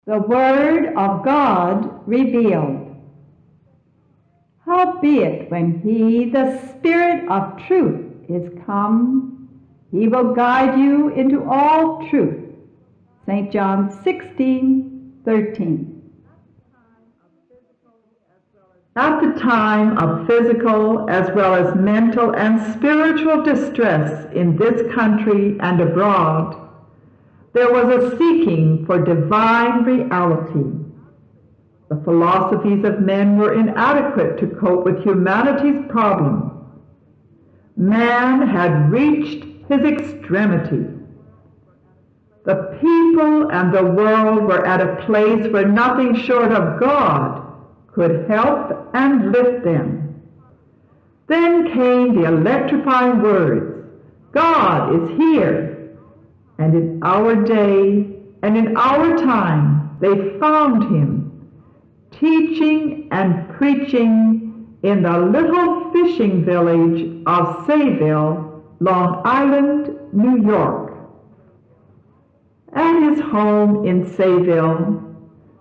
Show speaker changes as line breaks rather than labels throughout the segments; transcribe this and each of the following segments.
The Word of God revealed. Howbeit, when He, the Spirit of truth, is come, He will guide you into all truth. St. John 16:13.
At the time of physical as well as mental and spiritual distress in this country and abroad, there was a seeking for divine reality. The philosophies of men were inadequate to cope with humanity's problem. Man had reached his extremity. The people and the world were at a place where nothing short of God could help and lift them. Then came the electrifying words, God is here. And in our day and in our time, they found Him, teaching and preaching in the little fishing village of Sayville, Long Island, New York. At his home in Sayville,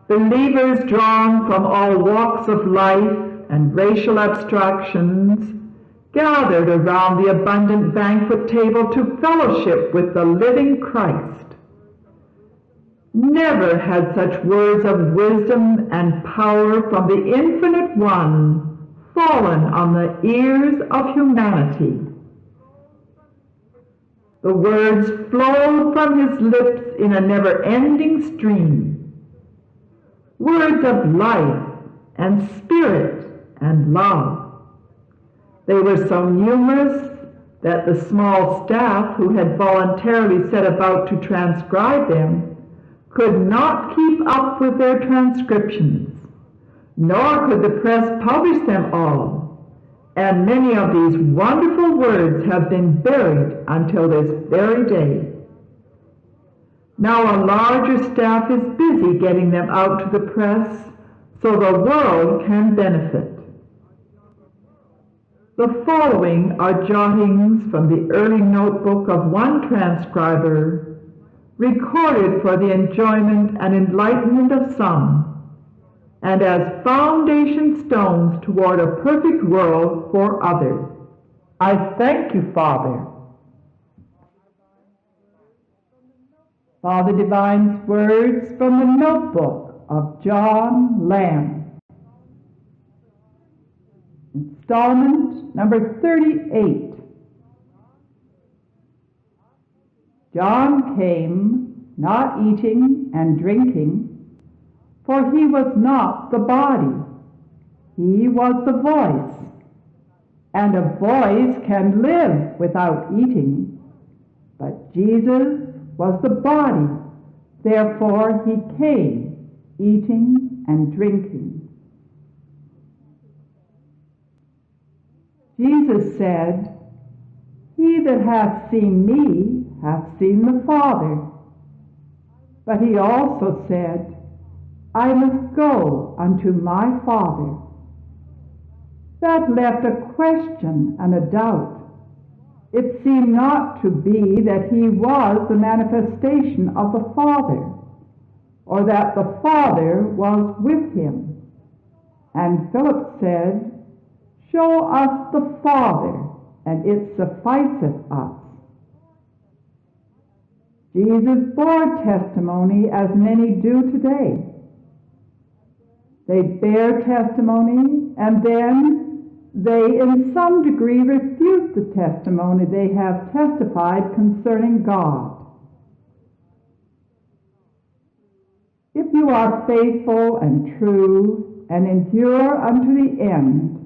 believers drawn from all walks of life and racial abstractions gathered around the abundant banquet table to fellowship with the living Christ. Never had such words of wisdom and power from the Infinite One fallen on the ears of humanity. The words flowed from His lips in a never-ending stream, words of life and spirit and love. They were so numerous that the small staff who had voluntarily set about to transcribe them could not keep up with their transcriptions, nor could the press publish them all, and many of these wonderful words have been buried until this very day. Now a larger staff is busy getting them out to the press so the world can benefit. The following are jottings from the early notebook of one transcriber, recorded for the enjoyment and enlightenment of some, and as foundation stones toward a perfect world for others. I thank you, Father. Father Divine's words from the notebook of John Lamb. Installment number 38. John came, not eating and drinking, for he was not the body. He was the voice, and a voice can live without eating. But Jesus was the body, therefore He came, eating and drinking. Jesus said, He that hath seen me hath seen the Father. But He also said, I must go unto my Father. That left a question and a doubt. It seemed not to be that He was the manifestation of the Father, or that the Father was with Him. And Philip said, Show us the Father, and it sufficeth us. Jesus bore testimony as many do today. They bear testimony, and then they in some degree refute the testimony they have testified concerning God. If you are faithful and true and endure unto the end,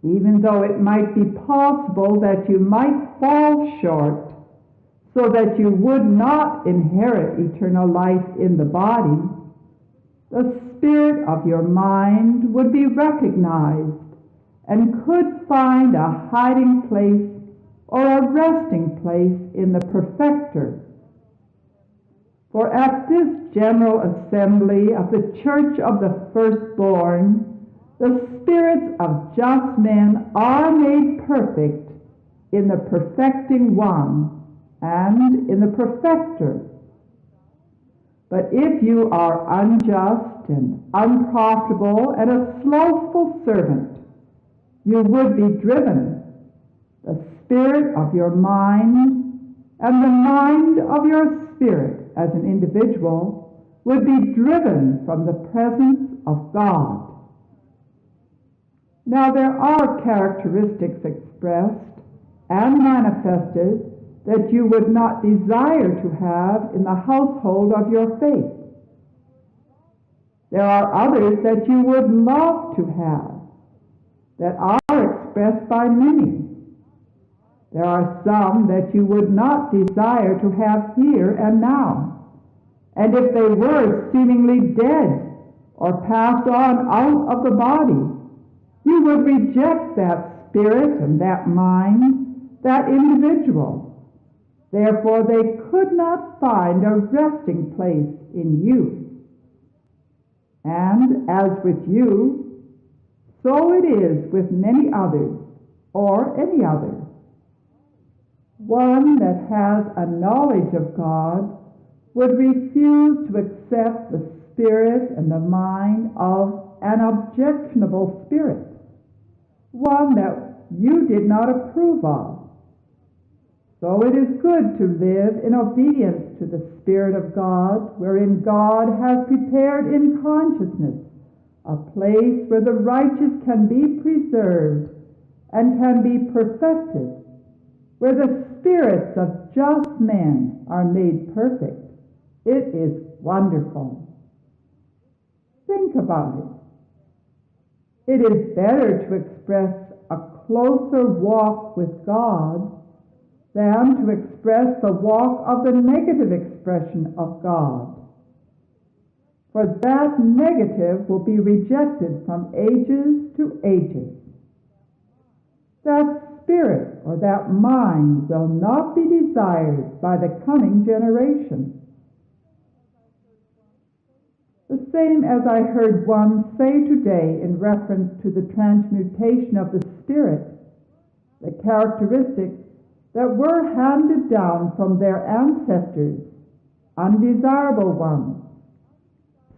even though it might be possible that you might fall short, so that you would not inherit eternal life in the body, the spirit of your mind would be recognized and could find a hiding place or a resting place in the Perfecter. For at this general assembly of the Church of the Firstborn, the spirits of just men are made perfect in the perfecting One and in the Perfecter.
But if you are unjust and unprofitable and a slothful servant, you would be driven. The spirit of your mind and the mind of your spirit as an individual would be driven from the presence of God. Now there are characteristics expressed and manifested that you would not desire to have in the household of your faith. There are others that you would love to have, that are expressed by many. There are some that you would not desire to have here and now, and if they were seemingly dead or passed on out of the body, you would reject that spirit and that mind, that individual. Therefore, they could not find a resting place in you. And as with you, so it is with many others, or any other. One that has a knowledge of God would refuse to accept the spirit and the mind of an objectionable spirit, one that you did not approve of. So it is good to live in obedience to the Spirit of God, wherein God has prepared in consciousness a place where the righteous can be preserved and can be perfected, where the spirits of just men are made perfect. It is wonderful. Think about it. It is better to express a closer walk with God than to express the walk of the negative expression of God. For that negative will be rejected from ages to ages. That spirit or that mind will not be desired by the coming generation. The same as I heard one say today in reference to the transmutation of the spirit, the characteristics that were handed down from their ancestors, undesirable ones.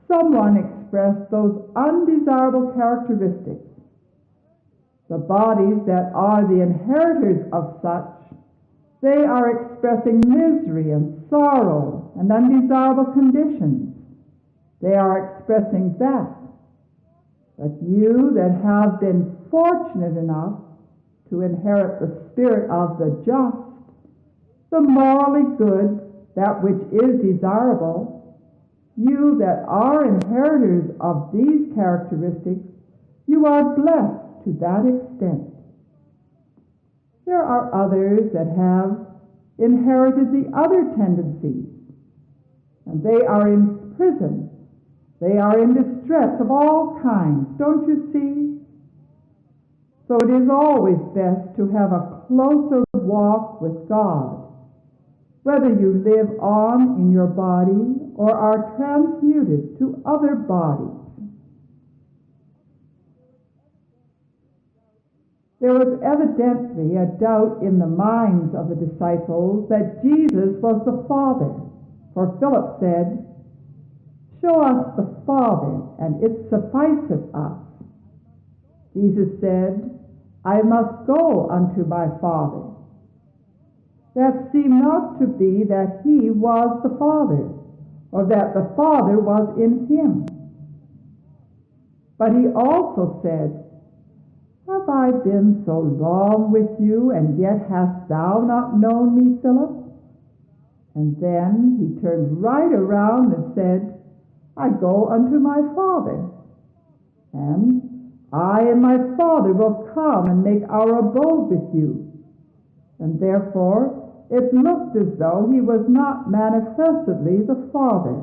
Someone expressed those undesirable characteristics. The bodies that are the inheritors of such, they are expressing misery and sorrow and undesirable conditions. They are expressing that. But you that have been fortunate enough to inherit the spirit of the just, the morally good, that which is desirable, you that are inheritors of these characteristics, you are blessed to that extent. There are others that have inherited the other tendencies, and they are in prison. They are in distress of all kinds, don't you see? So it is always best to have a closer walk with God, whether you live on in your body or are transmuted to other bodies. There was evidently a doubt in the minds of the disciples that Jesus was the Father, for Philip said, "Show us the Father, and it sufficeth us." Jesus said, "I must go unto my Father." That seemed not to be that he was the Father, or that the Father was in him. But he also said, "Have I been so long with you, and yet hast thou not known me, Philip?" And then he turned right around and said, "I go unto my Father, and I and my Father will come and make our abode with you." And therefore it looked as though he was not manifestly the Father.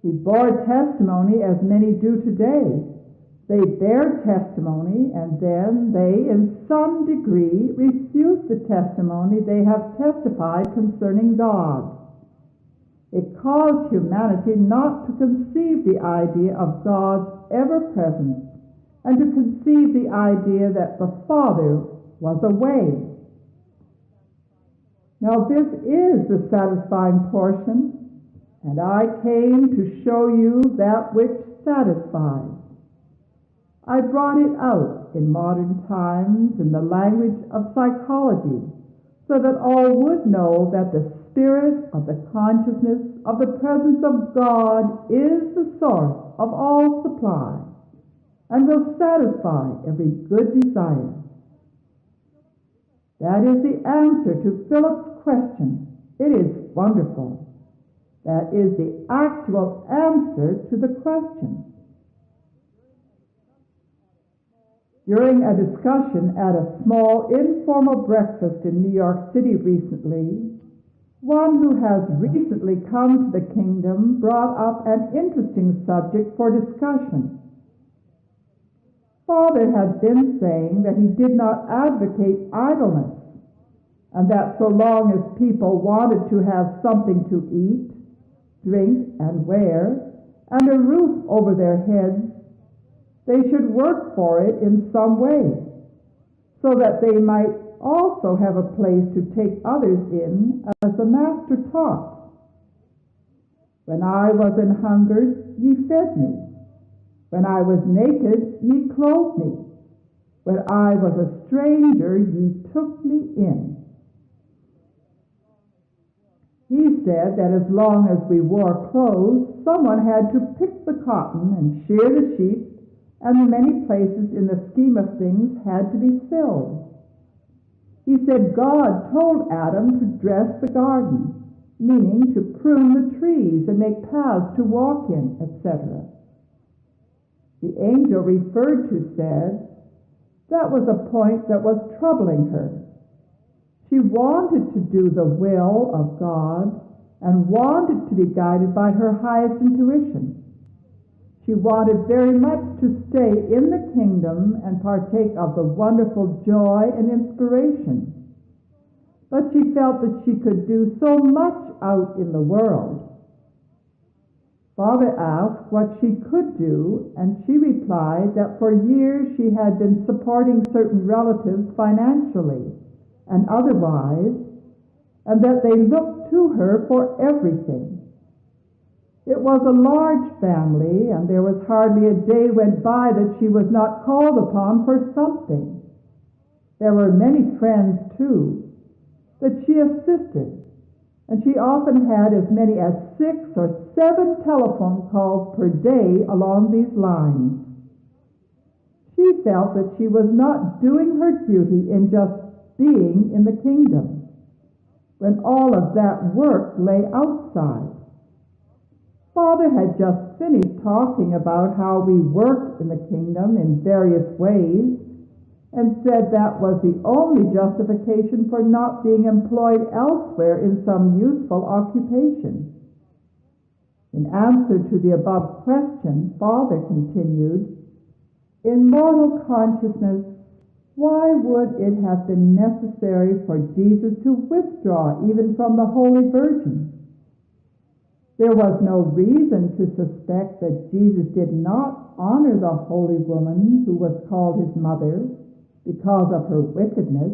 He bore testimony as many do today. They bear testimony, and then they, in some degree, refute the testimony they have testified concerning God. It caused humanity not to conceive the idea of God's ever-presence, and to conceive the idea that the Father was away. Now this is the satisfying portion,
and I came to show you that which satisfies. I brought it out in modern times in the language of psychology, so that all would know that the spirit of the consciousness of the presence of God is the source of all supply and will satisfy every good desire. That is the answer to Philip's question. It is wonderful. That is the actual answer to the question. During a discussion at a small informal breakfast in New York City recently, one who has recently come to the kingdom brought up an interesting subject for discussion. Father had been saying that he did not advocate idleness, and that so long as people wanted to have something to eat, drink, and wear, and a roof over their heads, they should work for it in some way, so that they might also have a place to take others in, as the Master taught. When I was an hungered, ye fed me. When I was naked, ye clothed me. When I was a stranger, ye took me in. He said that as long as we wore clothes, someone had to pick the cotton and shear the sheep, and many places in the scheme of things had to be filled. He said God told Adam to dress the garden, meaning to prune the trees and make paths to walk in, etc. The angel referred to said that was a point that was troubling her. She wanted to do the will of God and wanted to be guided by her highest intuition. She wanted very much to stay in the kingdom and partake of the wonderful joy and inspiration. But she felt that she could do so much out in the world. Father asked what she could do, and she replied that for years she had been supporting certain relatives financially and otherwise, and that they looked to her for everything. It was a large family, and there was hardly a day went by that she was not called upon for something. There were many friends, too, that she assisted, and she often had as many as 6 or 7 telephone calls per day along these lines. She felt that she was not doing her duty in just being in the kingdom, when all of that work lay outside. Father had just finished talking about how we work in the kingdom in various ways, and said that was the only justification for not being employed elsewhere in some useful occupation. In answer to the above question, Father continued, in mortal consciousness, why would it have been necessary for Jesus to withdraw even from the Holy Virgin? There was no reason to suspect that Jesus did not honor the holy woman who was called his mother because of her wickedness.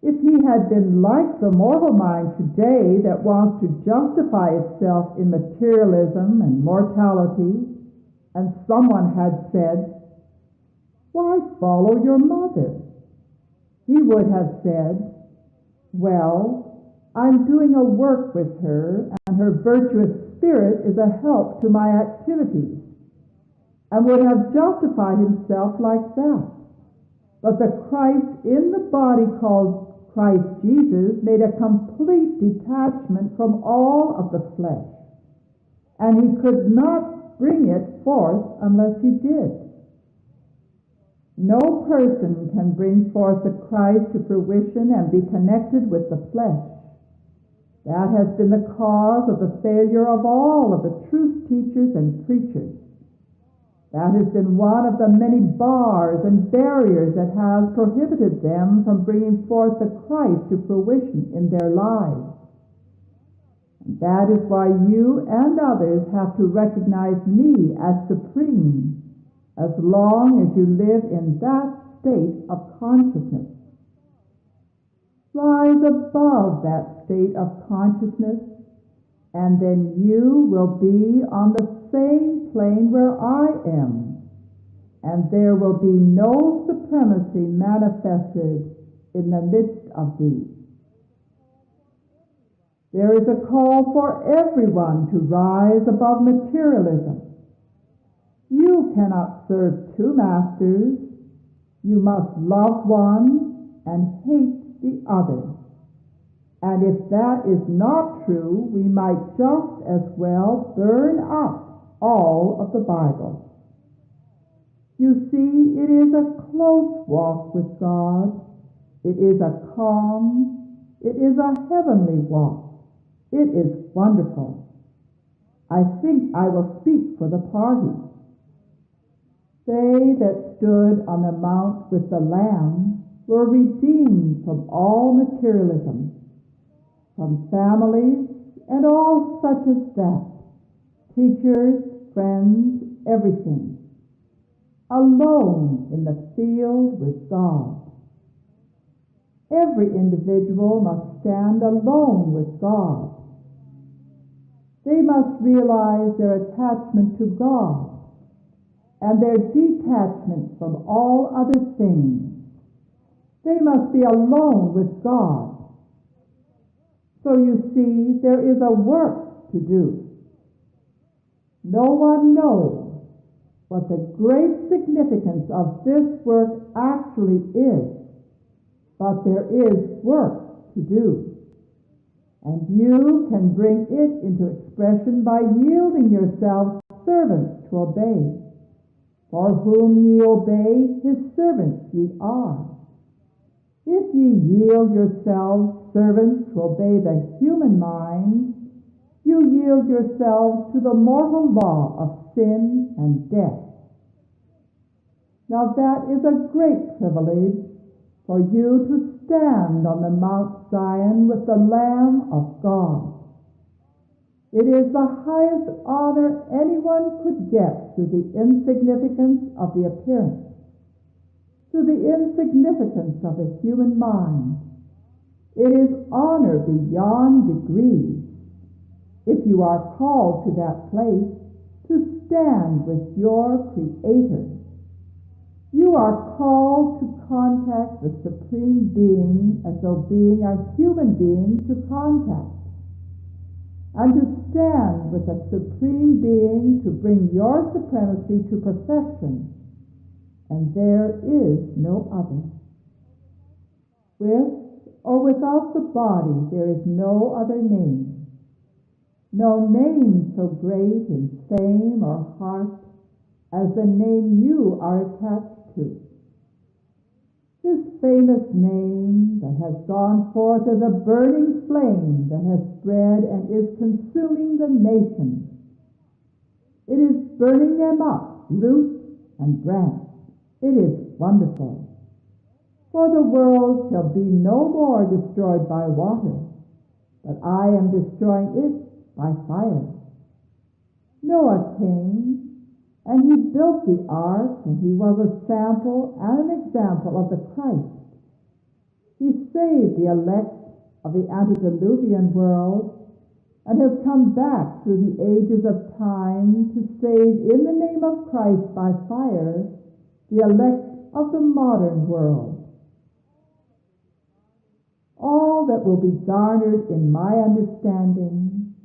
If he had been like the mortal mind today that wants to justify itself in materialism and mortality, and someone had said, why follow your mother? He would have said, well, I'm doing a work with her, and her virtuous spirit is a help to my activities, and would have justified himself like that. But the Christ in the body called Christ Jesus made a complete detachment from all of the flesh, and he could not bring it forth unless he did. No person can bring forth the Christ to fruition and be connected with the flesh. That has been the cause of the failure of all of the truth teachers and preachers. That has been one of the many bars and barriers that has prohibited them from bringing forth the Christ to fruition in their lives. And that is why you and others have to recognize me as supreme, as long as you live in that state of consciousness. Rise above that state of consciousness
and then you will be on the same plane where I am, and there will be no supremacy manifested in the midst of thee. There is a call for everyone to rise above materialism. You cannot serve two masters. You must love one and hate the other. And if that is not true, we might just as well burn up all of the Bible. You see, it is a close walk with God. It is a calm, it is a heavenly walk. It is wonderful. I think I will speak for the party. They that stood on the mount with the Lamb were redeemed from all materialism, from families and all such as that, teachers, friends, everything, alone in the field with God. Every individual must stand alone with God. They must realize their attachment to God and their detachment from all other things. They must be alone with God. So you see, there is a work to do. No one knows what the great significance of this work actually is, but there is work to do. And you can bring it into expression by yielding yourselves servants to obey. For whom ye obey, his servants ye are. If ye yield yourselves servants to obey the human mind, you yield yourselves to the mortal law of sin and death. Now that is a great privilege for you to stand on the Mount Zion with the Lamb of God. It is the highest honor anyone could get through the insignificance of the appearance, through the insignificance of the human mind. It is honor beyond degrees, if you are called to that place, to stand with your Creator. You are called to contact the Supreme Being as though being a human being to contact, and to stand with the Supreme Being to bring your supremacy to perfection, and there is no other. With or without the body there is no other name, no name so great in fame or heart as the name you are attached to. This famous name that has gone forth as a burning flame that has spread and is consuming the nations. It is burning them up, root and branch. It is wonderful. For the world shall be no more destroyed by water, but I am destroying it by fire. Noah came, and he built the ark, and he was a sample and an example of the Christ. He saved the elect of the antediluvian world, and has come back through the ages of time to save in the name of Christ by fire the elect of the modern world. All that will be garnered in my understanding,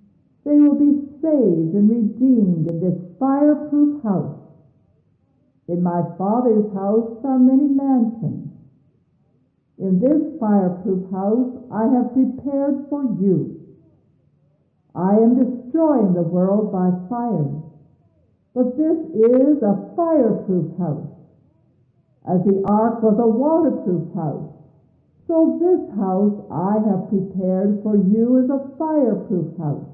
they will be saved and redeemed in this fireproof house. In my Father's house are many mansions. In this fireproof house I have prepared for you. I am destroying the world by fire, but this is a fireproof house. As the ark was a waterproof house, so this house I have prepared for you as a fireproof house.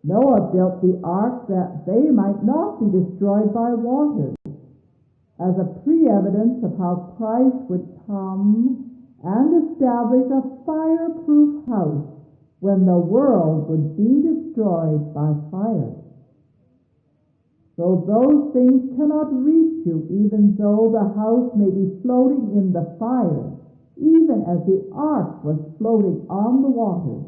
Noah built the ark that they might not be destroyed by water, as a pre-evidence of how Christ would come and establish a fireproof house when the world would be destroyed by fire. So those things cannot reach you, even though the house may be floating in the fire, even as the ark was floating on the water.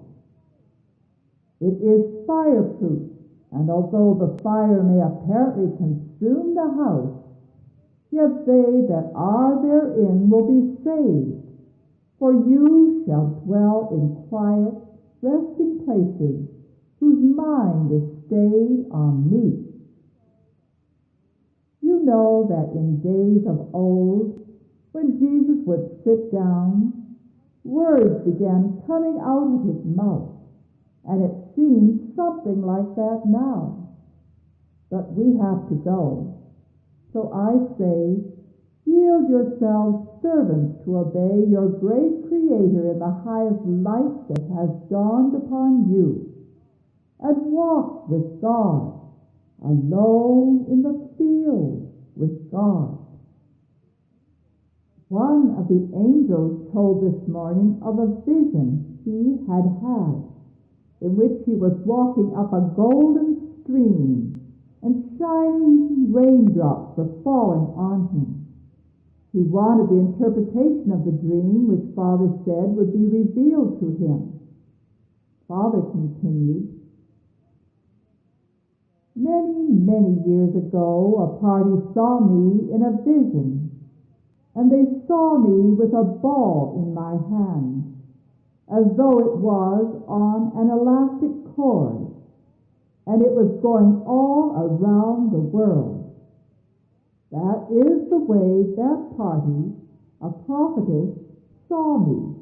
It is fireproof, and although the fire may apparently consume the house, yet they that are therein will be saved. For you shall dwell in quiet, resting places, whose mind is stayed on me. You know that in days of old, when Jesus would sit down, words began coming out of his mouth, and it seems something like that now. But we have to go. So I say, yield yourselves servants to obey your great Creator in the highest light that has dawned upon you, and walk with God, alone in the field with God. One of the angels told this morning of a vision he had had, in which he was walking up a golden stream, and shining raindrops were falling on him. He wanted the interpretation of the dream, which Father said would be revealed to him. Father continued, many years ago, a party saw me in a vision, and they saw me with a ball in my hand, as though it was on an elastic cord, and it was going all around the world. That is the way that party, a prophetess, saw me,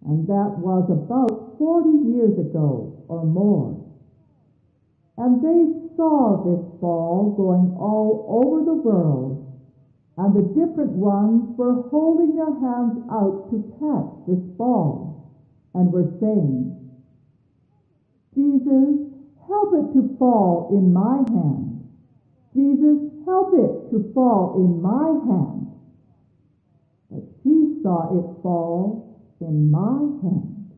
and that was about 40 years ago or more. And they saw this ball going all over the world, and the different ones were holding their hands out to catch this ball, and were saying, Jesus, help it to fall in my hand. Jesus, help it to fall in my hand. But she saw it fall in my hand.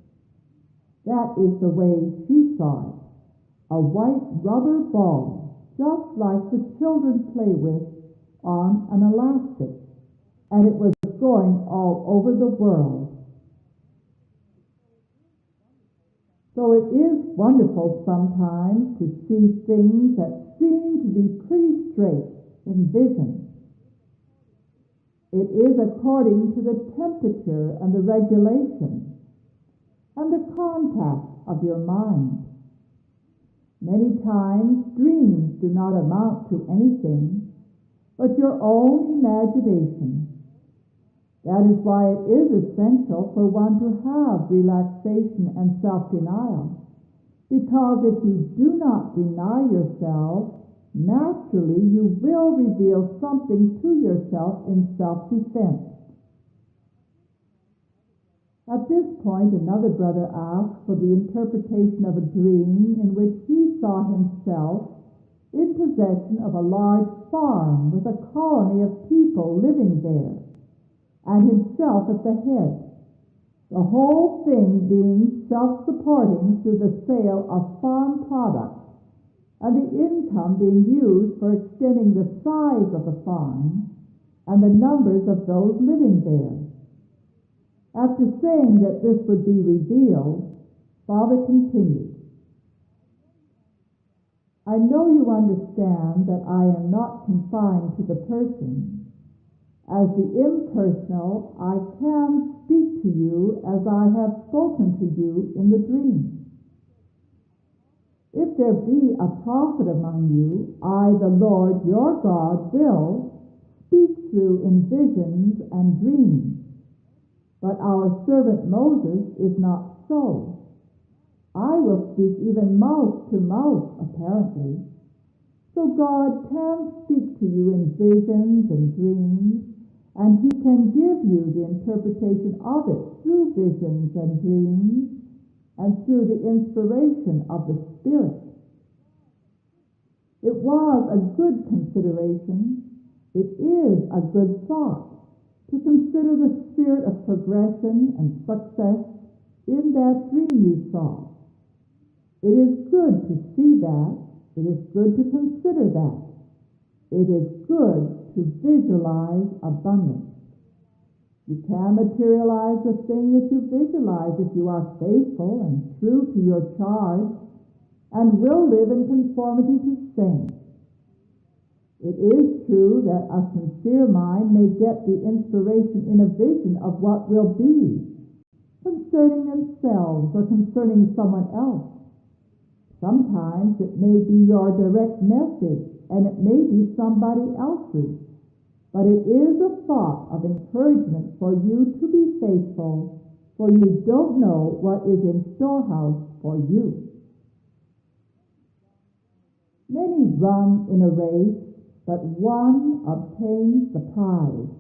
That is the way she saw it. A white rubber ball, just like the children play with on an elastic, and it was going all over the world. So it is wonderful sometimes to see things that seem to be pretty straight in vision. It is according to the temperature and the regulation and the contact of your mind. Many times dreams do not amount to anything but your own imagination. That is why it is essential for one to have relaxation and self-denial, because if you do not deny yourself, naturally you will reveal something to yourself in self-defense. At this point, another brother asked for the interpretation of a dream in which he saw himself in possession of a large farm with a colony of people living there, and himself at the head, the whole thing being self-supporting through the sale of farm products, and the income being used for extending the size of the farm and the numbers of those living there. After saying that this would be revealed, Father continued, I know you understand that I am not confined to the person. As the impersonal, I can speak to you as I have spoken to you in the dream. If there be a prophet among you, I, the Lord your God, will speak through in visions and dreams. But our servant Moses is not so. I will speak even mouth to mouth, apparently. So God can speak to you in visions and dreams, and he can give you the interpretation of it through visions and dreams, and through the inspiration of the Spirit. It was a good consideration. It is a good thought to consider the spirit of progression and success in that dream you saw. It is good to see that. It is good to consider that. It is good to visualize abundance. You can materialize the thing that you visualize if you are faithful and true to your charge and will live in conformity to saints. It is true that a sincere mind may get the inspiration in a vision of what will be, concerning themselves or concerning someone else. Sometimes it may be your direct message, and it may be somebody else's, but it is a thought of encouragement for you to be faithful, for you don't know what is in storehouse for you. Many run in a race, but one obtains the prize.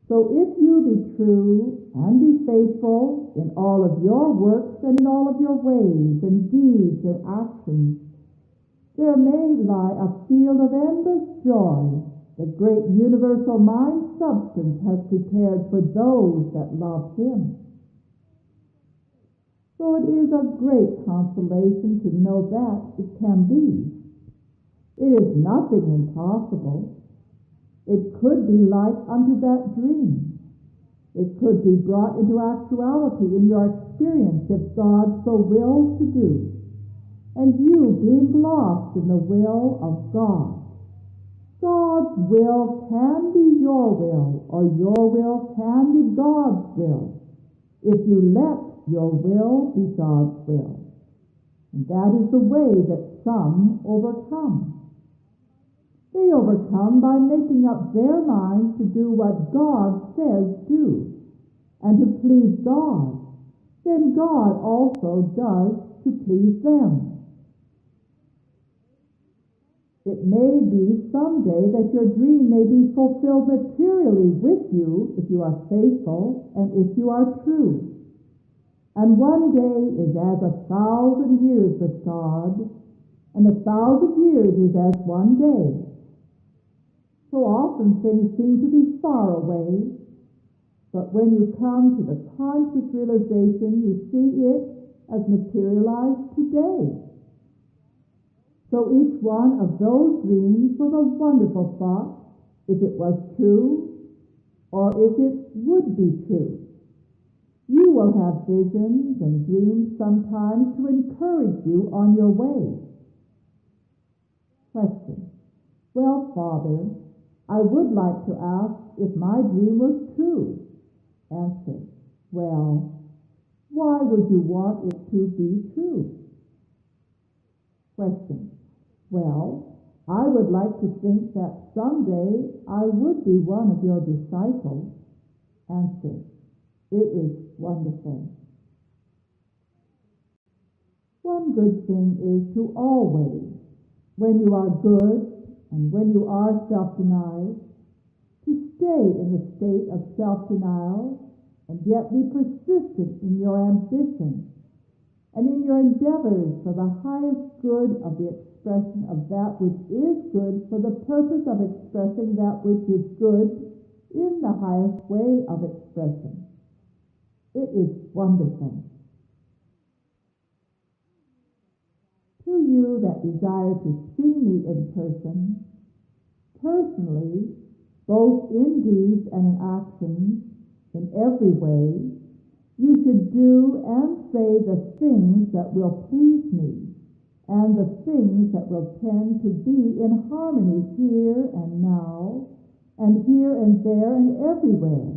So if you be true and be faithful in all of your works and in all of your ways and deeds and actions, there may lie a field of endless joy the great universal mind substance has prepared for those that love him. So it is a great consolation to know that it can be. It is nothing impossible. It could be like unto that dream. It could be brought into actuality in your experience if God so wills to do. And you being lost in the will of God. God's will can be your will, or your will can be God's will, if you let your will be God's will. And that is the way that some overcome. They overcome by making up their minds to do what God says do, and to please God. Then God also does to please them. It may be someday that your dream may be fulfilled materially with you if you are faithful and if you are true. And one day is as 1,000 years with God, and 1,000 years is as one day. So often things seem to be far away, but when you come to the conscious realization, you see it as materialized today. So each one of those dreams was a wonderful thought, if it was true, or if it would be true. You will have visions and dreams sometimes to encourage you on your way. Question. Well, Father, I would like to ask if my dream was true. Answer. Well, why would you want it to be true? Question. Well, I would like to think that someday I would be one of your disciples. Answer. It is wonderful. One good thing is to always, when you are good and when you are self-denied, to stay in the state of self-denial and yet be persistent in your ambition and in your endeavors for the highest good of the expression of that which is good for the purpose of expressing that which is good in the highest way of expression. It is wonderful. To you that desire to see me in person, personally, both in deeds and in actions, in every way, you should do and say the things that will please me, and the things that will tend to be in harmony here and now, and here and there and everywhere,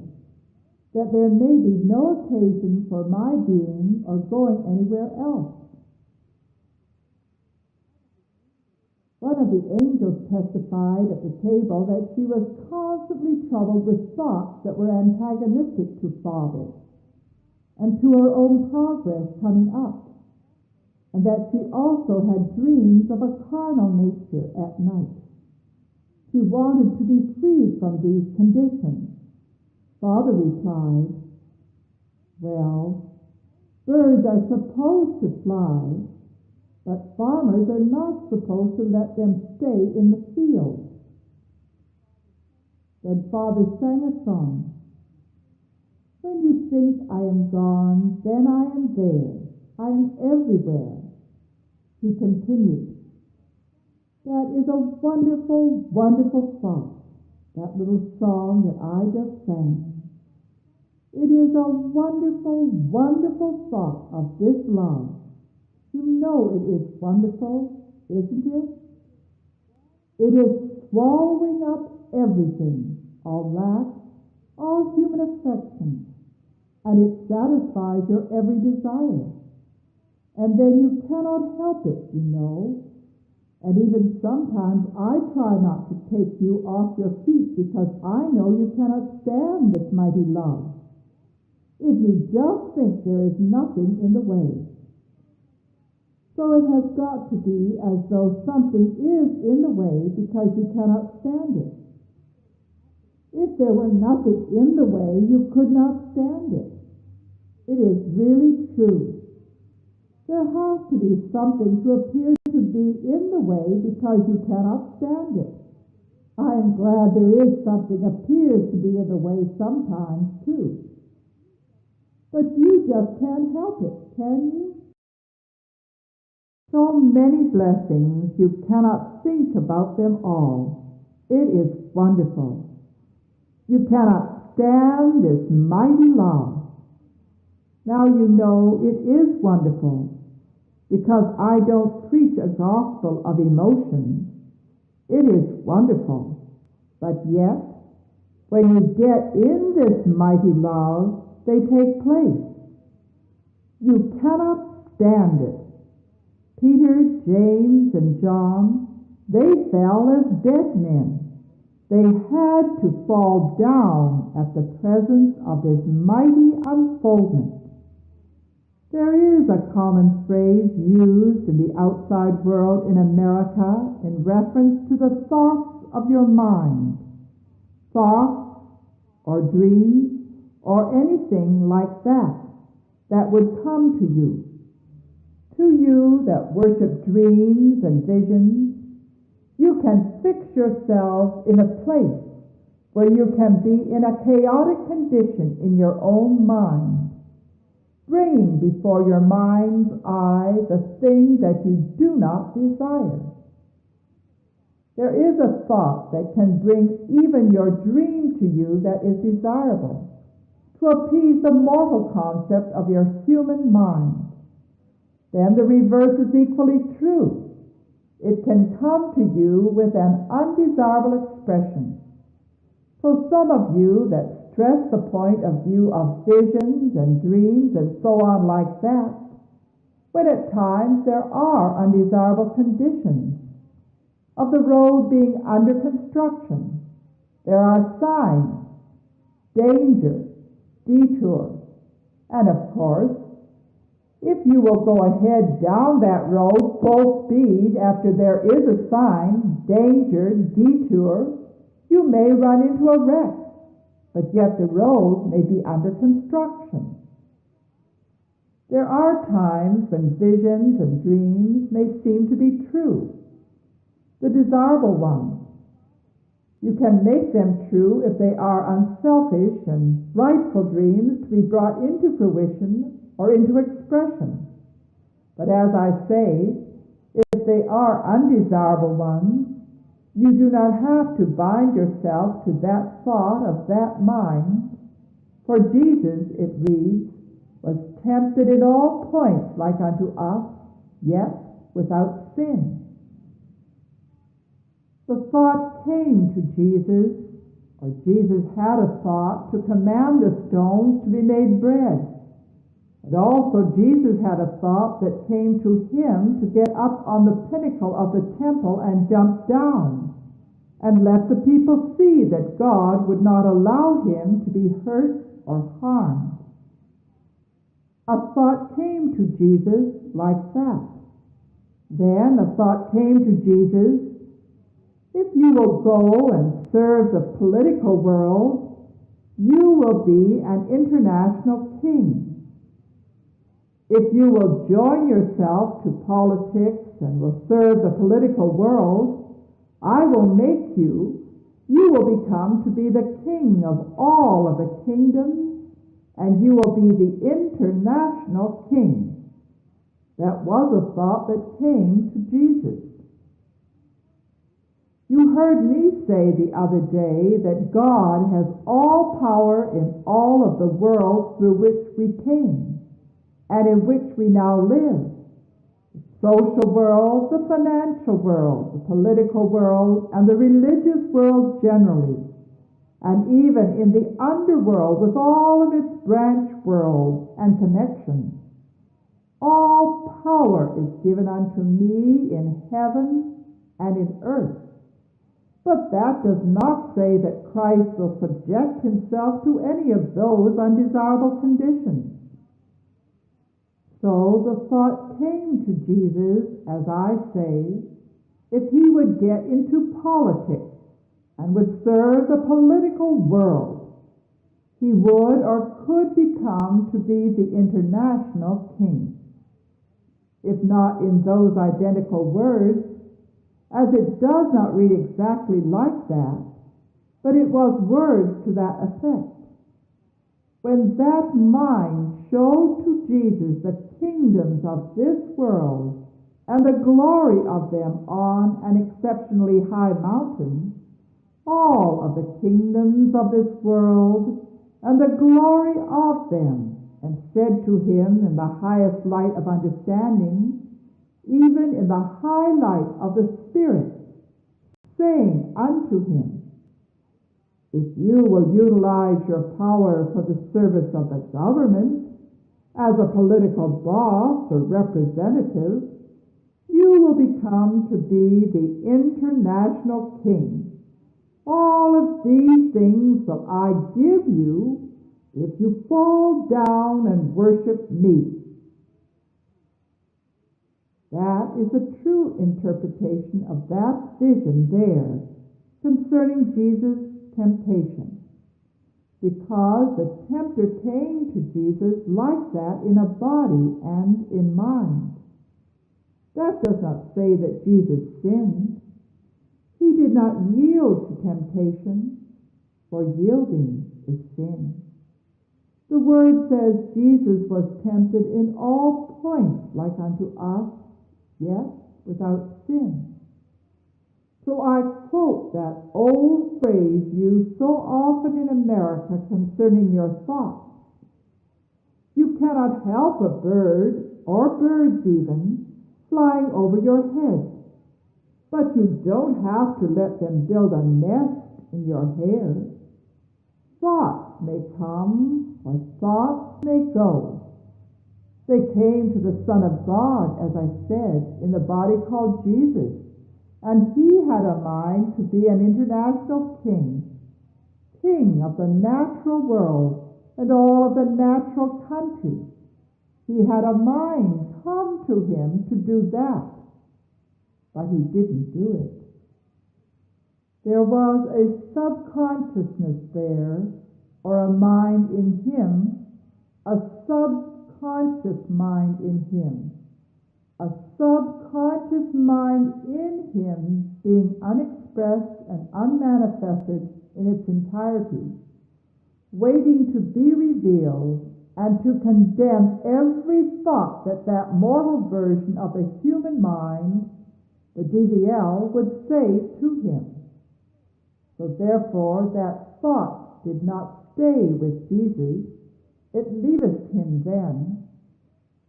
that there may be no occasion for my being or going anywhere else. One of the angels testified at the table that she was constantly troubled with thoughts that were antagonistic to Father and to her own progress coming up, and that she also had dreams of a carnal nature at night. She wanted to be freed from these conditions. Father replied, well, birds are supposed to fly, but farmers are not supposed to let them stay in the field. Then Father sang a song. When you think I am gone, then I am there. I am everywhere. He continued. That is a wonderful, wonderful thought, that little song that I just sang. It is a wonderful, wonderful thought of this love, You know it is wonderful, isn't it? It is swallowing up everything, all lack, all human affections, and it satisfies your every desire. And then you cannot help it, you know. And even sometimes I try not to take you off your feet because I know you cannot stand this mighty love. If you just think there is nothing in the way. So it has got to be as though something is in the way because you cannot stand it. If there were nothing in the way, you could not stand it. It is really true. There has to be something to appear to be in the way because you cannot stand it. I am glad there is something appears to be in the way sometimes too. But you just can't help it, can you? So many blessings, you cannot think about them all. It is wonderful. You cannot stand this mighty love. Now you know it is wonderful. Because I don't preach a gospel of emotions. It is wonderful. But yet, when you get in this mighty love, they take place. You cannot stand it. Peter, James, and John, they fell as dead men. They had to fall down at the presence of this mighty unfoldment. There is a common phrase used in the outside world in America in reference to the thoughts of your mind. Thoughts or dreams or anything like that would come to you. To you that worship dreams and visions, you can fix yourselves in a place where you can be in a chaotic condition in your own mind. Bring before your mind's eye the thing that you do not desire. There is a thought that can bring even your dream to you that is desirable, to appease the mortal concept of your human mind. Then the reverse is equally true. It can come to you with an undesirable expression. So some of you that stress the point of view of visions and dreams and so on like that, when at times there are undesirable conditions of the road being under construction, there are signs, danger, detour, and of course, if you will go ahead down that road full speed after there is a sign, danger, detour, you may run into a wreck. But yet the road may be under construction. There are times when visions and dreams may seem to be true, the desirable ones. You can make them true if they are unselfish and rightful dreams to be brought into fruition or into expression. But as I say, if they are undesirable ones, you do not have to bind yourself to that thought of that mind, for Jesus, it reads, was tempted in all points like unto us, yet without sin. The thought came to Jesus, or Jesus had a thought to command the stones to be made bread. And also Jesus had a thought that came to him to get up on the pinnacle of the temple and jump down and let the people see that God would not allow him to be hurt or harmed. A thought came to Jesus like that. Then a thought came to Jesus, if you will go and serve the political world, you will be an international king. If you will join yourself to politics and will serve the political world, I will make you will become to be the king of all of the kingdoms, and you will be the international king. That was a thought that came to Jesus. You heard me say the other day that God has all power in all of the world through which we came and in which we now live. social world, the financial world, the political world, and the religious world generally, and even in the underworld with all of its branch worlds and connections. All power is given unto me in heaven and in earth. But that does not say that Christ will subject himself to any of those undesirable conditions. So the thought came to Jesus, as I say, if he would get into politics and would serve the political world, he would or could become to be the international king. If not in those identical words, as it does not read exactly like that, but it was words to that effect. When that mind showed to Jesus the kingdoms of this world and the glory of them on an exceptionally high mountain, all of the kingdoms of this world and the glory of them, and said to him in the highest light of understanding, even in the high light of the Spirit, saying unto him, if you will utilize your power for the service of the government, as a political boss or representative, you will become to be the international king. All of these things will I give you if you fall down and worship me. That is a true interpretation of that vision there concerning Jesus' temptation, because the tempter came to Jesus like that in a body and in mind. That does not say that Jesus sinned. He did not yield to temptation, for yielding is sin. The word says Jesus was tempted in all points like unto us, yet without sin. So I quote that old phrase used so often in America concerning your thoughts. You cannot help a bird, or birds even, flying over your head. But you don't have to let them build a nest in your hair. Thoughts may come, or thoughts may go. They came to the Son of God, as I said, in the body called Jesus. And he had a mind to be an international king, king of the natural world and all of the natural countries. He had a mind come to him to do that, but he didn't do it. There was a subconsciousness there, or a mind in him, a subconscious mind in him. A subconscious mind in him being unexpressed and unmanifested in its entirety, waiting to be revealed and to condemn every thought that that mortal version of the human mind, the DVL, would say to him. So therefore that thought did not stay with Jesus, it leaveth him then.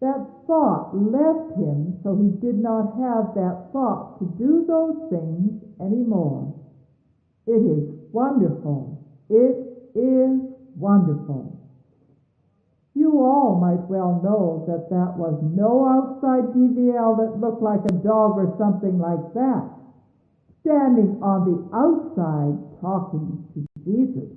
That thought left him, so he did not have that thought to do those things anymore. It is wonderful. It is wonderful. You all might well know that that was no outside DVL that looked like a dog or something like that, standing on the outside talking to Jesus.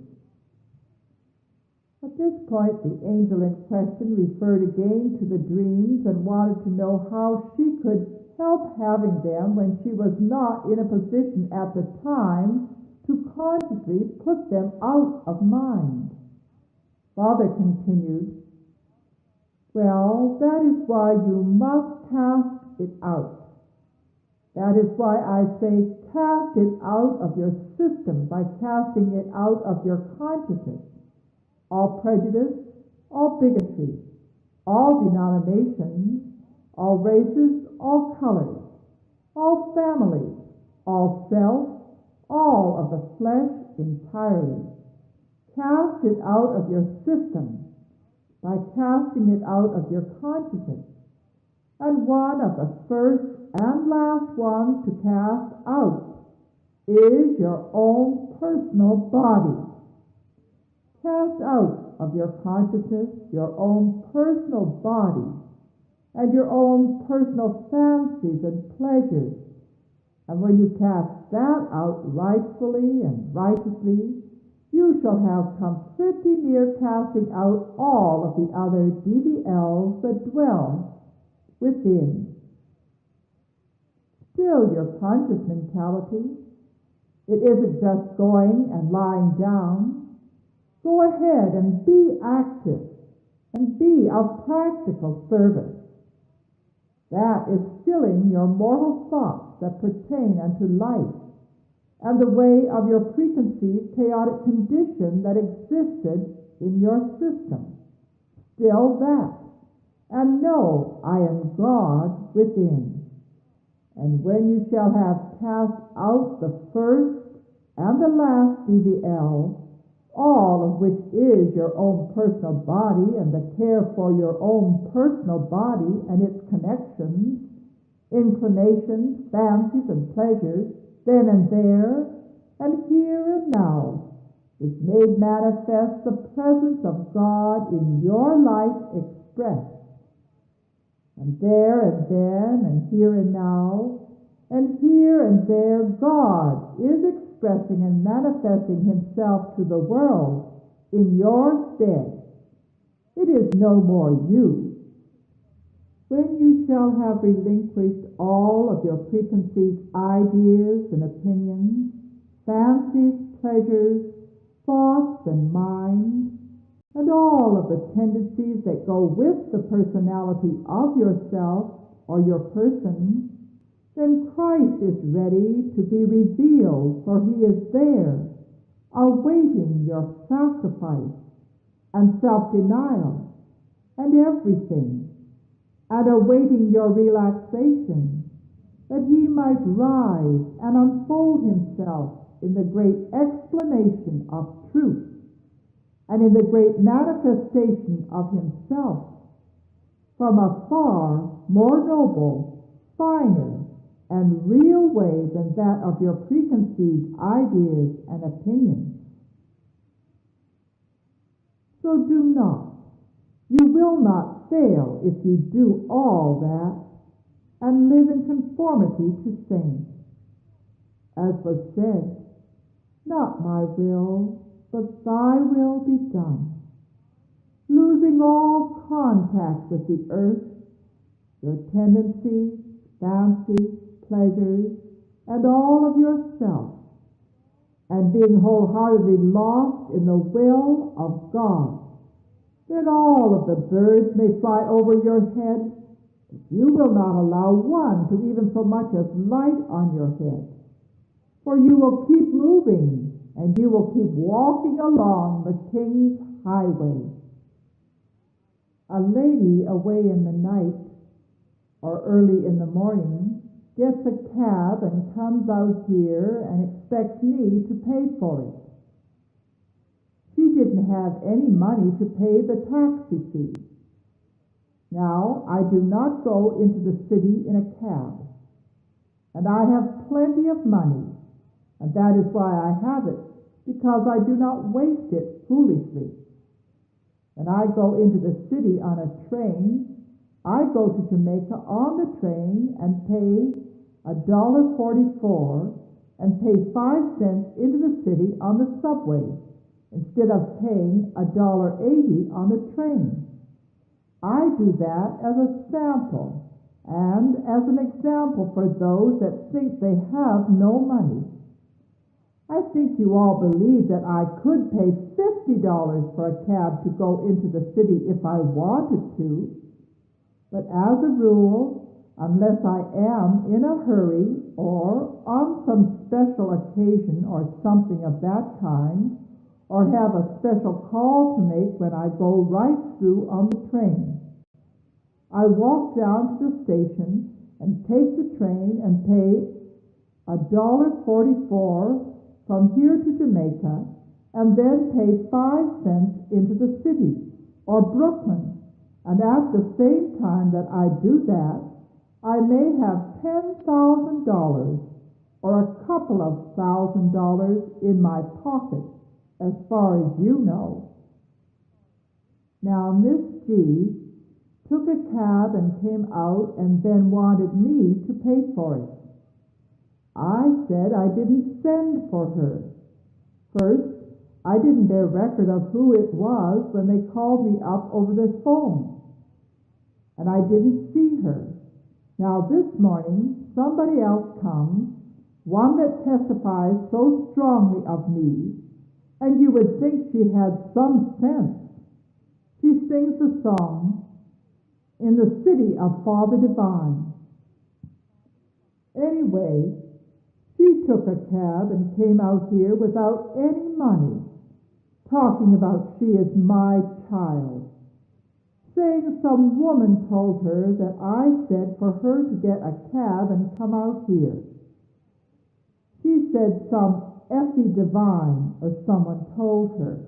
At this point, the angel in question referred again to the dreams and wanted to know how she could help having them when she was not in a position at the time to consciously put them out of mind. Father continued, well, that is why you must cast it out. That is why I say cast it out of your system by casting it out of your consciousness. All prejudice, all bigotry, all denominations, all races, all colors, all families, all self, all of the flesh entirely. Cast it out of your system by casting it out of your consciousness. And and one of the first and last ones to cast out is your own personal body. Cast out of your consciousness your own personal body and your own personal fancies and pleasures. And when you cast that out rightfully and righteously, you shall have come pretty near casting out all of the other DVLs that dwell within. Still your conscious mentality. It isn't just going and lying down. Go ahead and be active and be of practical service. That is stilling your mortal thoughts that pertain unto life and the way of your preconceived chaotic condition that existed in your system. Still that, and know I am God within. And when you shall have cast out the first and the last DVL, all of which is your own personal body and the care for your own personal body and its connections, inclinations, fancies, and pleasures, then and there, and here and now, is made manifest the presence of God in your life expressed. And there and then, and here and now, and here and there, God is expressing and manifesting himself to the world in your stead. It is no more you. When you shall have relinquished all of your preconceived ideas and opinions, fancies, pleasures, thoughts, and mind, and all of the tendencies that go with the personality of yourself or your person, then Christ is ready to be revealed, for he is there, awaiting your sacrifice and self-denial and everything, and awaiting your relaxation, that he might rise and unfold himself in the great explanation of truth and in the great manifestation of himself from a far more noble, finer, and real way than that of your preconceived ideas and opinions. So do not. You will not fail if you do all that and live in conformity to saints. As was said, not my will, but thy will be done. Losing all contact with the earth, your tendencies, fancies, pleasures, and all of yourself, and being wholeheartedly lost in the will of God, that all of the birds may fly over your head, but you will not allow one to even so much as light on your head. For you will keep moving, and you will keep walking along the King's highway. A lady away in the night, or early in the morning, gets a cab and comes out here and expects me to pay for it. She didn't have any money to pay the taxi fee. Now, I do not go into the city in a cab, and I have plenty of money, and that is why I have it, because I do not waste it foolishly. And I go into the city on a train. I go to Jamaica on the train and pay $1.44 and pay 5 cents into the city on the subway, instead of paying $1.80 on the train. I do that as a sample and as an example for those that think they have no money. I think you all believe that I could pay $50 for a cab to go into the city if I wanted to, but as a rule, unless I am in a hurry or on some special occasion or something of that kind, or have a special call to make when I go right through on the train, I walk down to the station and take the train and pay $1.44 from here to Jamaica, and then pay 5 cents into the city or Brooklyn. And at the same time that I do that, I may have $10,000 or a couple of $1,000 in my pocket, as far as you know. Now, Miss G took a cab and came out and then wanted me to pay for it. I said I didn't send for her. First, I didn't bear record of who it was when they called me up over the phone, and I didn't see her. Now, this morning, somebody else comes, one that testifies so strongly of me, and you would think she had some sense. She sings a song, "In the City of Father Divine." Anyway, she took a cab and came out here without any money, talking about she is my child, saying some woman told her that I said for her to get a cab and come out here. She said some Effie Divine or someone told her.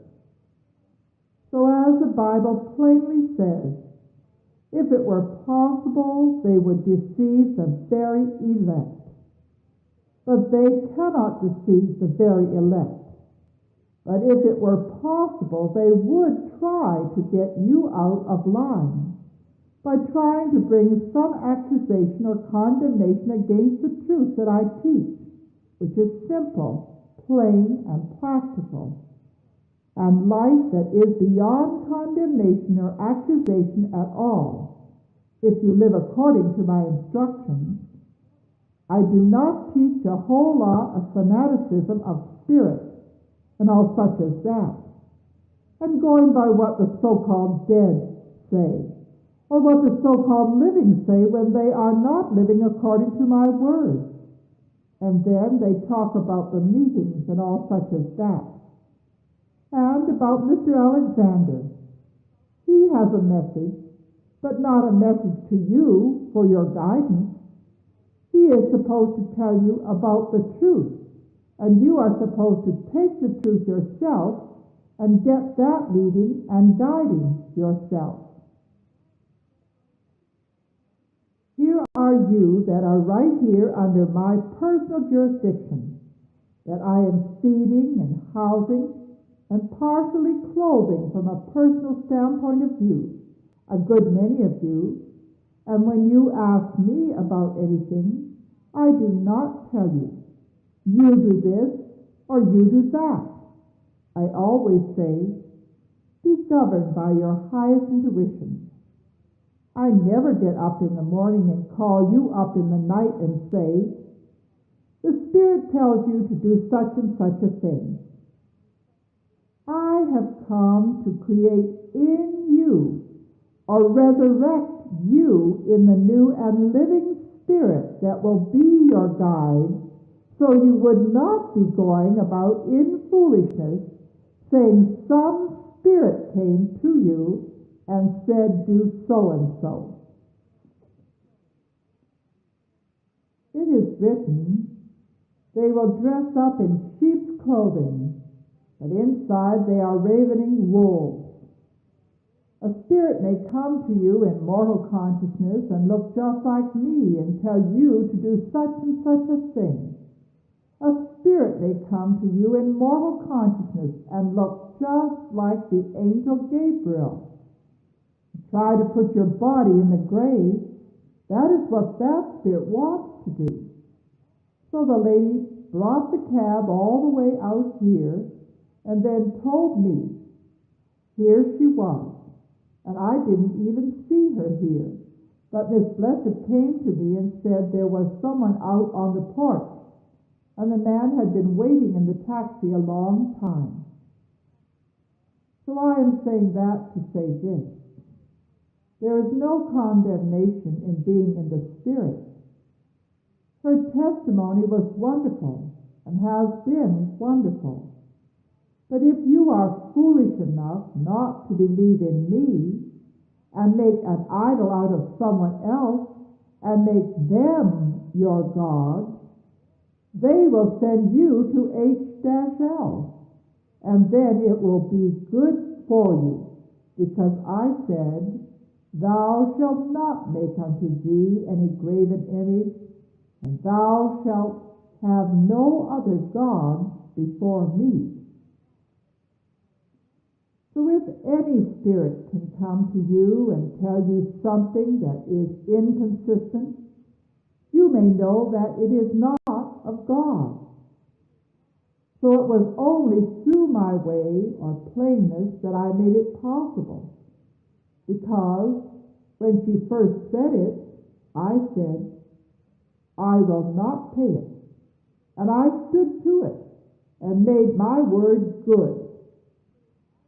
So as the Bible plainly says, if it were possible, they would deceive the very elect. But they cannot deceive the very elect. But if it were possible, they would try to get you out of line by trying to bring some accusation or condemnation against the truth that I teach, which is simple, plain, and practical, and life that is beyond condemnation or accusation at all, if you live according to my instructions. I do not teach a whole lot of fanaticism of spirit and all such as that, and going by what the so-called dead say, or what the so-called living say when they are not living according to my word. And then they talk about the meetings and all such as that. And about Mr. Alexander. He has a message, but not a message to you for your guidance. He is supposed to tell you about the truth, and you are supposed to take the truth yourself and get that leading and guiding yourself. Here are you that are right here under my personal jurisdiction, that I am feeding and housing and partially clothing from a personal standpoint of view, a good many of you, and when you ask me about anything, I do not tell you, you do this or you do that. I always say, be governed by your highest intuition. I never get up in the morning and call you up in the night and say, the Spirit tells you to do such and such a thing. I have come to create in you or resurrect you in the new and living Spirit that will be your guide, so you would not be going about in foolishness saying some spirit came to you and said, do so and so. It is written, they will dress up in sheep's clothing, but inside they are ravening wolves. A spirit may come to you in mortal consciousness and look just like me and tell you to do such and such a thing. A spirit may come to you in mortal consciousness and look just like the angel Gabriel. Try to put your body in the grave. That is what that spirit wants to do. So the lady brought the cab all the way out here and then told me, here she was. And I didn't even see her here. But Miss Blessed came to me and said there was someone out on the porch, and the man had been waiting in the taxi a long time. So I am saying that to say this. There is no condemnation in being in the Spirit. Her testimony was wonderful and has been wonderful. But if you are foolish enough not to believe in me and make an idol out of someone else and make them your God, they will send you to H-L, and then it will be good for you, because I said, Thou shalt not make unto thee any graven image, and thou shalt have no other gods before me. So if any spirit can come to you and tell you something that is inconsistent, you may know that it is not of God. So it was only through my way or plainness that I made it possible. Because when she first said it, I said, I will not pay it. And I stood to it and made my word good.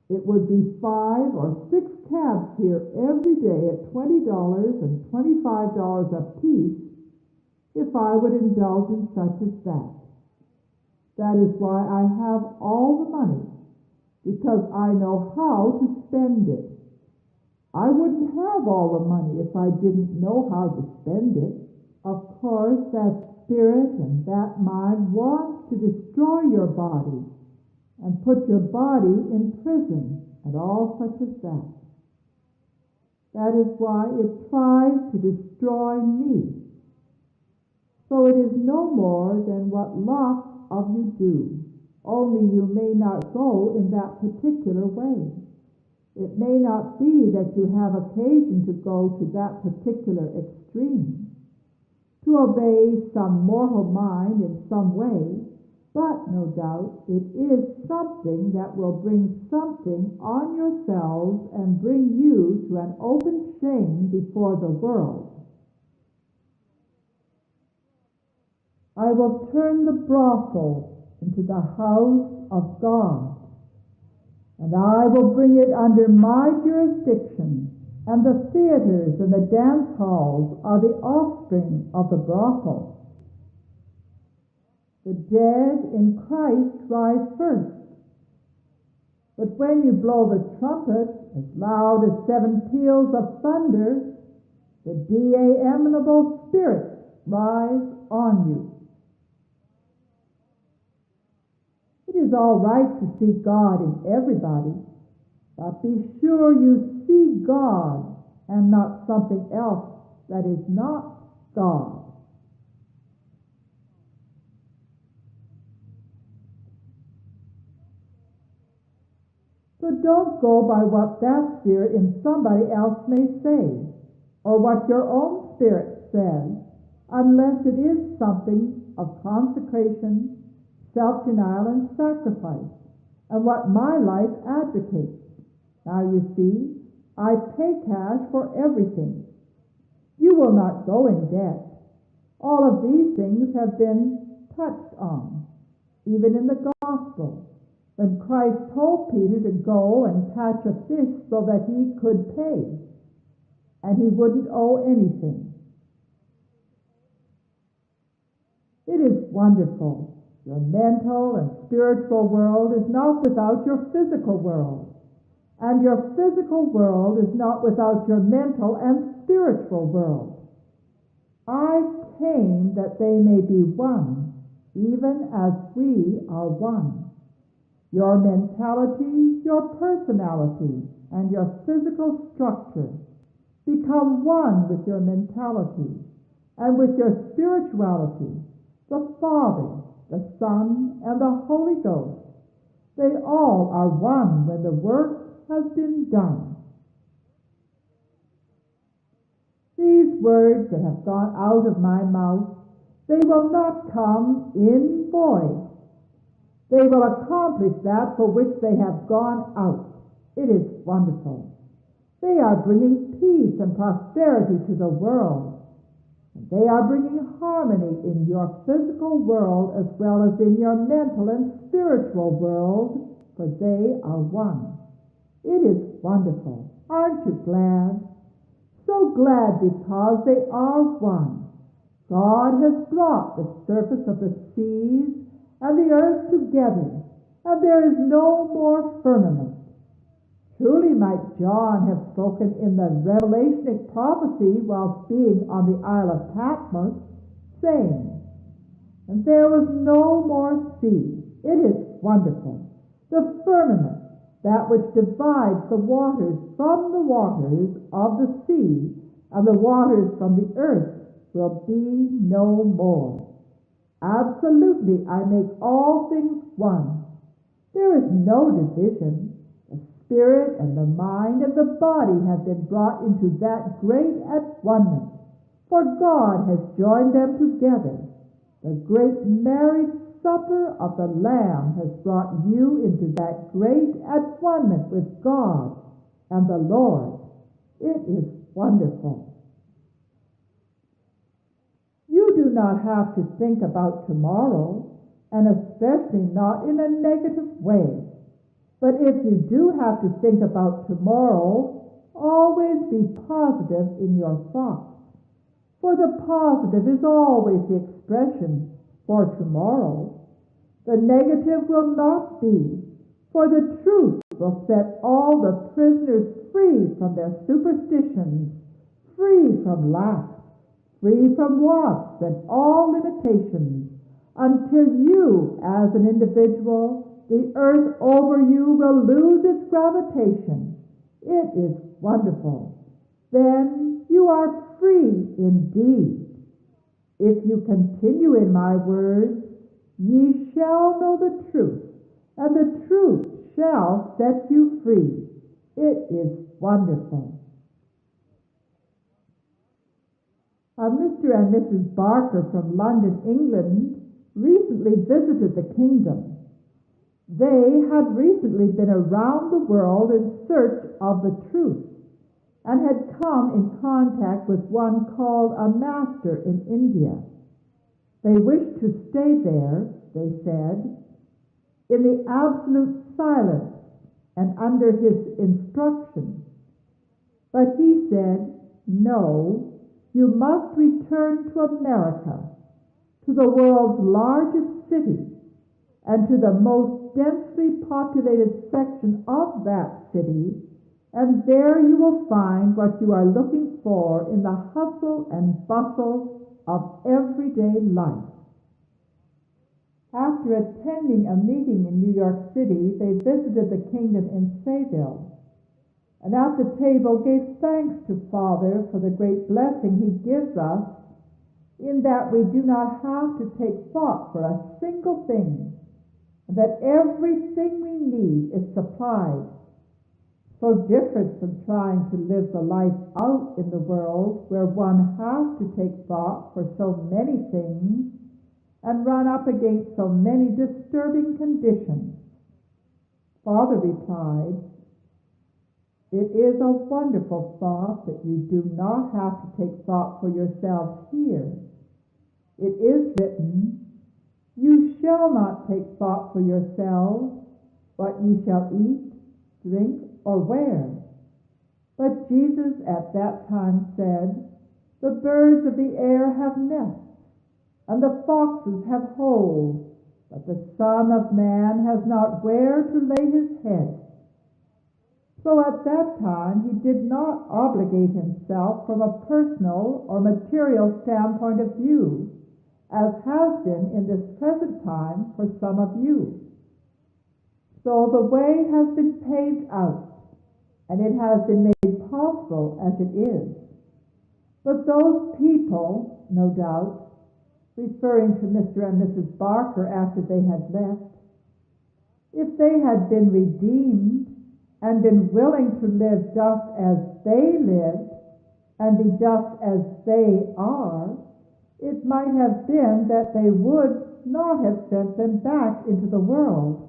It would be 5 or 6 cabs here every day at $20 and $25 apiece if I would indulge in such as that. That is why I have all the money, because I know how to spend it. I wouldn't have all the money if I didn't know how to spend it. Of course, that spirit and that mind wants to destroy your body and put your body in prison and all such as that. That is why it tries to destroy me. So it is no more than what lots of you do, only you may not go in that particular way. It may not be that you have occasion to go to that particular extreme, to obey some mortal mind in some way, but no doubt it is something that will bring something on yourselves and bring you to an open shame before the world. I will turn the brothel into the house of God, and I will bring it under my jurisdiction, and the theaters and the dance halls are the offspring of the brothel. The dead in Christ rise first. But when you blow the trumpet as loud as 7 peals of thunder, the damnable spirits rise on you. It is all right to see God in everybody, but be sure you see God and not something else that is not God. So don't go by what that spirit in somebody else may say, or what your own spirit says, unless it is something of consecration, self-denial, and sacrifice, and what my life advocates. Now you see, I pay cash for everything. You will not go in debt. All of these things have been touched on, even in the gospel, when Christ told Peter to go and catch a fish so that he could pay, and he wouldn't owe anything. It is wonderful. Your mental and spiritual world is not without your physical world, and your physical world is not without your mental and spiritual world. I came that they may be one, even as we are one. Your mentality, your personality, and your physical structure become one with your mentality and with your spirituality, the Father, the Son, and the Holy Ghost. They all are one when the work has been done. These words that have gone out of my mouth, they will not come in void. They will accomplish that for which they have gone out. It is wonderful. They are bringing peace and prosperity to the world. They are bringing harmony in your physical world as well as in your mental and spiritual world, for they are one. It is wonderful. Aren't you glad? So glad because they are one. God has brought the surface of the seas and the earth together, and there is no more firmament. Truly might John have spoken in the Revelationic prophecy whilst being on the Isle of Patmos, saying, and there was no more sea. It is wonderful. The firmament, that which divides the waters from the waters, of the sea and the waters from the earth will be no more. Absolutely, I make all things one. There is no division. The spirit and the mind and the body have been brought into that great at-one-ment, for God has joined them together. The great marriage supper of the Lamb has brought you into that great at-one-ment with God and the Lord. It is wonderful. You do not have to think about tomorrow, and especially not in a negative way. But if you do have to think about tomorrow, always be positive in your thoughts. For the positive is always the expression for tomorrow. The negative will not be, for the truth will set all the prisoners free from their superstitions, free from lack, free from wants and all limitations, until you, as an individual, the earth over you will lose its gravitation. It is wonderful. Then you are free indeed. If you continue in my words, ye shall know the truth, and the truth shall set you free. It is wonderful. Mr. and Mrs. Barker from London, England, recently visited the kingdom. They had recently been around the world in search of the truth, and had come in contact with one called a master in India. They wished to stay there, they said, in the absolute silence and under his instruction. But he said, no, you must return to America, to the world's largest city, and to the most densely populated section of that city, and there you will find what you are looking for in the hustle and bustle of everyday life. After attending a meeting in New York City, they visited the kingdom in Sayville, and at the table gave thanks to Father for the great blessing he gives us, in that we do not have to take thought for a single thing, and that everything we need is supplied. So different from trying to live the life out in the world, where one has to take thought for so many things and run up against so many disturbing conditions. Father replied, it is a wonderful thought that you do not have to take thought for yourselves here. It is written, you shall not take thought for yourselves, what ye shall eat, drink, or wear. But Jesus at that time said, the birds of the air have nests, and the foxes have holes, but the Son of Man has not where to lay his head. So at that time he did not obligate himself from a personal or material standpoint of view, as has been in this present time for some of you. So the way has been paved out, and it has been made possible as it is. But those people, no doubt, referring to Mr. and Mrs. Barker after they had left, if they had been redeemed and been willing to live just as they lived and be just as they are, it might have been that they would not have sent them back into the world.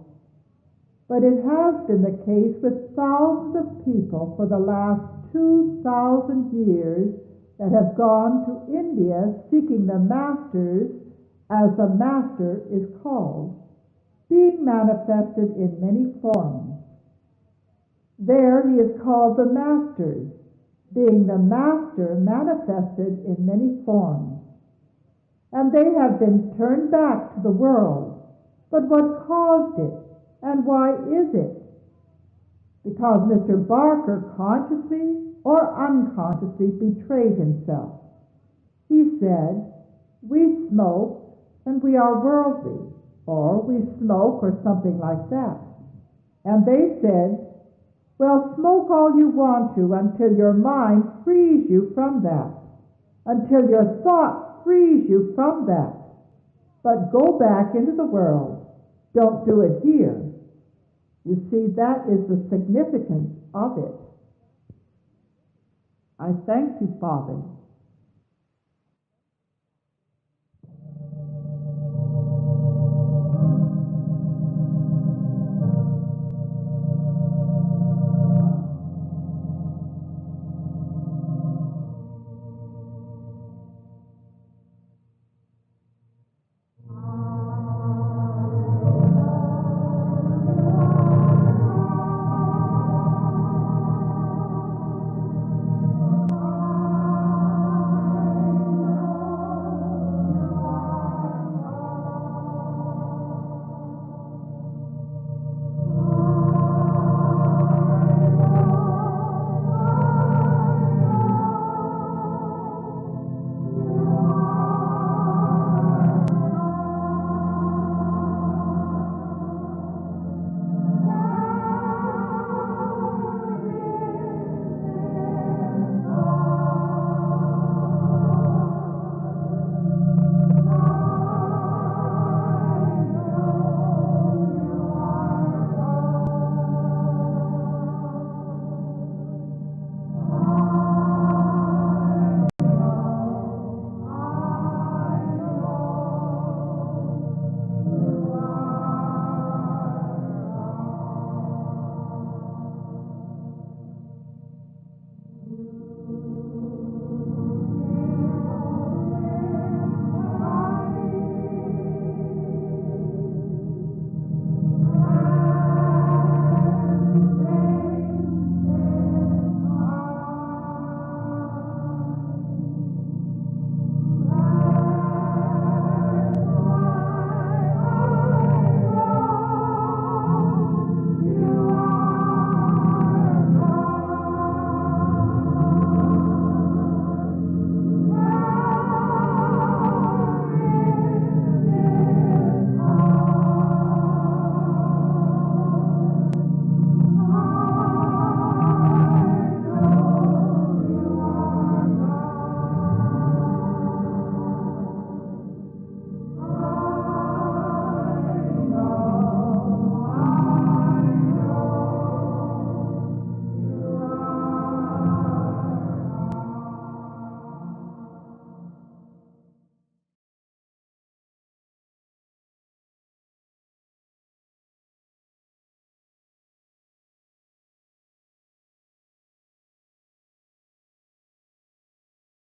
But it has been the case with thousands of people for the last 2,000 years that have gone to India seeking the masters, as the master is called, being manifested in many forms. There he is called the masters, being the master manifested in many forms. And they have been turned back to the world. But what caused it? And why is it? Because Mr. Barker consciously or unconsciously betrayed himself. He said, we smoke and we are worldly, or we smoke or something like that. And they said, Well, smoke all you want to until your mind frees you from that, until your thought frees you from that. But go back into the world. Don't do it here. You see, that is the significance of it. I thank you, Father,